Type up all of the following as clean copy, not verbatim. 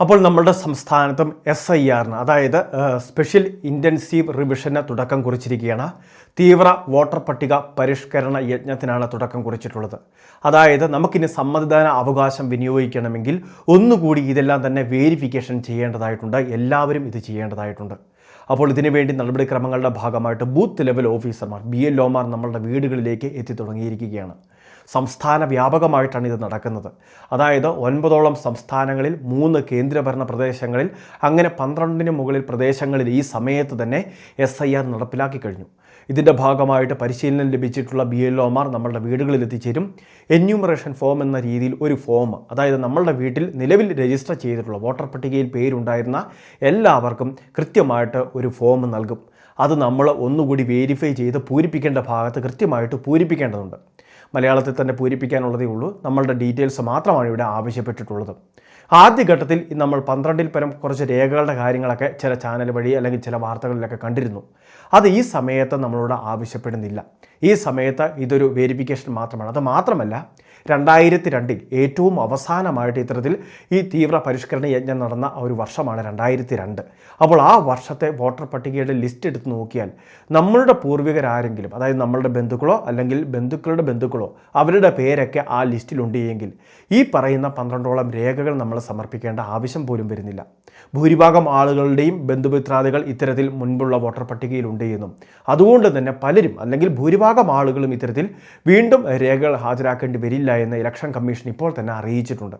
അപ്പോൾ നമ്മുടെ സംസ്ഥാനത്തും SIRന് അതായത് സ്പെഷ്യൽ ഇൻറ്റൻസീവ് റിവിഷന് തുടക്കം കുറിച്ചിരിക്കുകയാണ്. തീവ്ര വോട്ടർ പട്ടിക പരിഷ്കരണ യജ്ഞത്തിനാണ് തുടക്കം കുറിച്ചിട്ടുള്ളത്. അതായത് നമുക്കിനി സമ്മതിദാന അവകാശം വിനിയോഗിക്കണമെങ്കിൽ ഒന്നുകൂടി ഇതെല്ലാം തന്നെ വേരിഫിക്കേഷൻ ചെയ്യേണ്ടതായിട്ടുണ്ട്. എല്ലാവരും ഇത് ചെയ്യേണ്ടതായിട്ടുണ്ട്. അപ്പോൾ ഇതിനുവേണ്ടി നടപടിക്രമങ്ങളുടെ ഭാഗമായിട്ട് ബൂത്ത് ലെവൽ ഓഫീസർമാർ BLOമാർ നമ്മളുടെ വീടുകളിലേക്ക് എത്തി തുടങ്ങിയിരിക്കുകയാണ്. സംസ്ഥാന വ്യാപകമായിട്ടാണ് ഇത് നടക്കുന്നത്. അതായത് 9ഓളം സംസ്ഥാനങ്ങളിൽ 3 കേന്ദ്രഭരണ പ്രദേശങ്ങളിൽ അങ്ങനെ 12-ന് മുകളിൽ പ്രദേശങ്ങളിൽ ഈ സമയത്ത് തന്നെ SIR നടപ്പിലാക്കി കഴിഞ്ഞു. ഇതിൻ്റെ ഭാഗമായിട്ട് പരിശീലനം ലഭിച്ചിട്ടുള്ള BLOമാർ നമ്മളുടെ വീടുകളിൽ എത്തിച്ചേരും. എന്യൂമറേഷൻ ഫോം എന്ന രീതിയിൽ ഒരു ഫോം, അതായത് നമ്മളുടെ വീട്ടിൽ നിലവിൽ രജിസ്റ്റർ ചെയ്തിട്ടുള്ള വോട്ടർ പട്ടികയിൽ പേരുണ്ടായിരുന്ന എല്ലാവർക്കും കൃത്യമായിട്ട് ഒരു ഫോം നൽകും. അത് നമ്മൾ ഒന്നുകൂടി വെരിഫൈ ചെയ്ത് പൂരിപ്പിക്കേണ്ട ഭാഗത്ത് കൃത്യമായിട്ട് പൂരിപ്പിക്കേണ്ടതുണ്ട്. മലയാളത്തിൽ തന്നെ പൂരിപ്പിക്കാനുള്ളതേ ഉള്ളൂ. നമ്മളുടെ ഡീറ്റെയിൽസ് മാത്രമാണ് ഇവിടെ ആവശ്യപ്പെട്ടിട്ടുള്ളത്. ആദ്യഘട്ടത്തിൽ നമ്മൾ 12-ൽ പരം കുറച്ച് രേഖകളുടെ കാര്യങ്ങളൊക്കെ ചില ചാനൽ വഴി അല്ലെങ്കിൽ ചില വാർത്തകളിലൊക്കെ കണ്ടിരുന്നു. അത് ഈ സമയത്ത് നമ്മളോട് ആവശ്യപ്പെടുന്നില്ല. ഈ സമയത്ത് ഇതൊരു വെരിഫിക്കേഷൻ മാത്രമാണ്. അത് മാത്രമല്ല, 2002 ഏറ്റവും അവസാനമായിട്ട് ഇത്തരത്തിൽ ഈ തീവ്ര പരിഷ്കരണ യജ്ഞം നടന്ന ഒരു വർഷമാണ് 2002. അപ്പോൾ ആ വർഷത്തെ വോട്ടർ പട്ടികയുടെ ലിസ്റ്റ് എടുത്ത് നോക്കിയാൽ നമ്മളുടെ പൂർവികരാരെങ്കിലും, അതായത് നമ്മളുടെ ബന്ധുക്കളോ അല്ലെങ്കിൽ ബന്ധുക്കളുടെ ബന്ധുക്കളോ അവരുടെ പേരൊക്കെ ആ ലിസ്റ്റിലുണ്ട് എങ്കിൽ ഈ പറയുന്ന 12ഓളം രേഖകൾ നമ്മൾ സമർപ്പിക്കേണ്ട ആവശ്യം പോലും വരുന്നില്ല. ഭൂരിഭാഗം ആളുകളുടെയും ബന്ധുമിത്രാദികൾ ഇത്തരത്തിൽ മുൻപുള്ള വോട്ടർ പട്ടികയിലുണ്ട് എന്നും അതുകൊണ്ട് തന്നെ പലരും അല്ലെങ്കിൽ ഭൂരിഭാഗം ആളുകളും ഇത്തരത്തിൽ വീണ്ടും രേഖകൾ ഹാജരാക്കേണ്ടി വരില്ല എന്ന് ഇലക്ഷൻ കമ്മീഷൻ ഇപ്പോൾ തന്നെ അറിയിച്ചിട്ടുണ്ട്.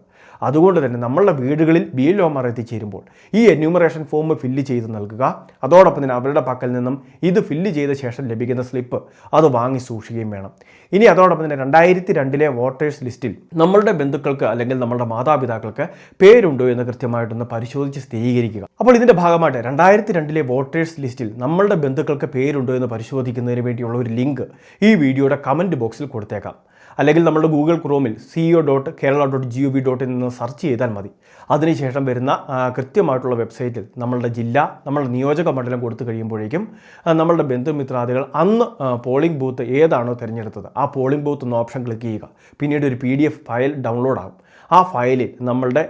അതുകൊണ്ട് തന്നെ നമ്മളുടെ വീടുകളിൽ BLOമാർ എത്തിച്ചേരുമ്പോൾ ഈ എന്യൂമറേഷൻ ഫോം ഫില്ല് ചെയ്ത് നൽകുക. അതോടൊപ്പം തന്നെ അവരുടെ പക്കൽ നിന്നും ഇത് ഫില്ല് ചെയ്ത ശേഷം ലഭിക്കുന്ന സ്ലിപ്പ് അത് വാങ്ങി സൂക്ഷിക്കുകയും വേണം. ഇനി അതോടൊപ്പം തന്നെ 2002-ലെ വോട്ടേഴ്സ് ലിസ്റ്റിൽ നമ്മളുടെ ബന്ധുക്കൾക്ക് അല്ലെങ്കിൽ നമ്മളുടെ മാതാപിതാക്കൾക്ക് പേരുണ്ടോ എന്ന് കൃത്യമായിട്ടൊന്ന് പരിശോധിച്ച് സ്ഥിരീകരിക്കുക. അപ്പോൾ ഇതിൻ്റെ ഭാഗമായിട്ട് 2002-ലെ വോട്ടേഴ്സ് ലിസ്റ്റിൽ നമ്മളുടെ ബന്ധുക്കൾക്ക് പേരുണ്ടോ എന്ന് പരിശോധിക്കുന്നതിന് വേണ്ടിയുള്ള ഒരു ലിങ്ക് ഈ വീഡിയോയുടെ കമൻറ്റ് ബോക്സിൽ കൊടുത്തേക്കാം. അല്ലെങ്കിൽ നമ്മുടെ ഗൂഗിൾ ക്രോമിൽ ceo.kerala.gov.in നിന്ന് സെർച്ച് ചെയ്താൽ മതി. അതിനുശേഷം വരുന്ന കൃത്യമായിട്ടുള്ള വെബ്സൈറ്റിൽ നമ്മളുടെ ജില്ല, നമ്മളുടെ നിയോജക മണ്ഡലം കൊടുത്തു കഴിയുമ്പോഴേക്കും നമ്മളുടെ ബന്ധുമിത്രാദികൾ അന്ന് പോളിംഗ് ബൂത്ത് ഏതാണോ തിരഞ്ഞെടുത്തത് ആ പോളിംഗ് ബൂത്ത് എന്ന ഓപ്ഷൻ ക്ലിക്ക് ചെയ്യുക. പിന്നീട് ഒരു PDF ഫയൽ ഡൗൺലോഡ് ആകും. ആ ഫയലിൽ നമ്മളുടെ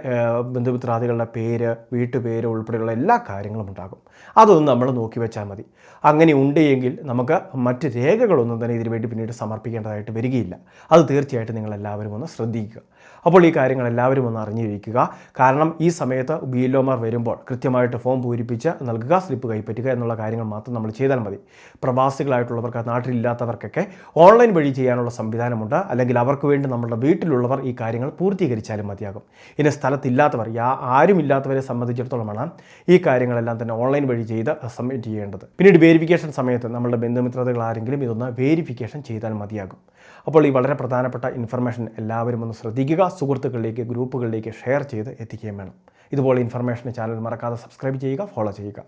ബന്ധുമിത്രാദികളുടെ പേര്, വീട്ടുപേര് ഉൾപ്പെടെയുള്ള എല്ലാ കാര്യങ്ങളും ഉണ്ടാകും. അതൊന്നും നമ്മൾ നോക്കി വെച്ചാൽ മതി. അങ്ങനെ ഉണ്ടെങ്കിൽ നമുക്ക് മറ്റ് രേഖകളൊന്നും തന്നെ ഇതിനു വേണ്ടി പിന്നീട് സമർപ്പിക്കേണ്ടതായിട്ട് വരികയില്ല. അത് തീർച്ചയായിട്ടും നിങ്ങളെല്ലാവരും ഒന്ന് ശ്രദ്ധിക്കുക. അപ്പോൾ ഈ കാര്യങ്ങൾ എല്ലാവരും ഒന്ന് അറിഞ്ഞിരിക്കുക. കാരണം ഈ സമയത്ത് BLOമാർ വരുമ്പോൾ കൃത്യമായിട്ട് ഫോം പൂരിപ്പിച്ച് നൽകുക, സ്ലിപ്പ് കൈപ്പറ്റുക എന്നുള്ള കാര്യങ്ങൾ മാത്രം നമ്മൾ ചെയ്താൽ മതി. പ്രവാസികളായിട്ടുള്ളവർക്ക്, നാട്ടിലില്ലാത്തവർക്കൊക്കെ ഓൺലൈൻ വഴി ചെയ്യാനുള്ള സംവിധാനമുണ്ട്. അല്ലെങ്കിൽ അവർക്ക് വേണ്ടി നമ്മുടെ വീട്ടിലുള്ളവർ ഈ കാര്യങ്ങൾ പൂർത്തീകരിച്ചാലും മതിയാകും. ഇനി സ്ഥലത്തില്ലാത്തവർ, ആരുമില്ലാത്തവരെ സംബന്ധിച്ചിടത്തോളമാണ് ഈ കാര്യങ്ങളെല്ലാം തന്നെ ഓൺലൈൻ വഴി ചെയ്ത് സബ്മിറ്റ് ചെയ്യേണ്ടത്. പിന്നീട് വെരിഫിക്കേഷൻ സമയത്ത് നമ്മളുടെ ബന്ധുമിത്രതകൾ ആരെങ്കിലും ഇതൊന്ന് വെരിഫിക്കേഷൻ ചെയ്താൽ മതിയാകും. അപ്പോൾ ഈ വളരെ പ്രധാനപ്പെട്ട ഇൻഫർമേഷൻ എല്ലാവരും ഒന്ന് ശ്രദ്ധിക്കുക. സുഹൃത്തുക്കളിലേക്ക്, ഗ്രൂപ്പുകളിലേക്ക് ഷെയർ ചെയ്ത് എത്തിക്കുകയും വേണം. ഇതുപോലെ ഇൻഫർമേഷൻ ചാനൽ മറക്കാതെ സബ്സ്ക്രൈബ് ചെയ്യുക, ഫോളോ ചെയ്യുക.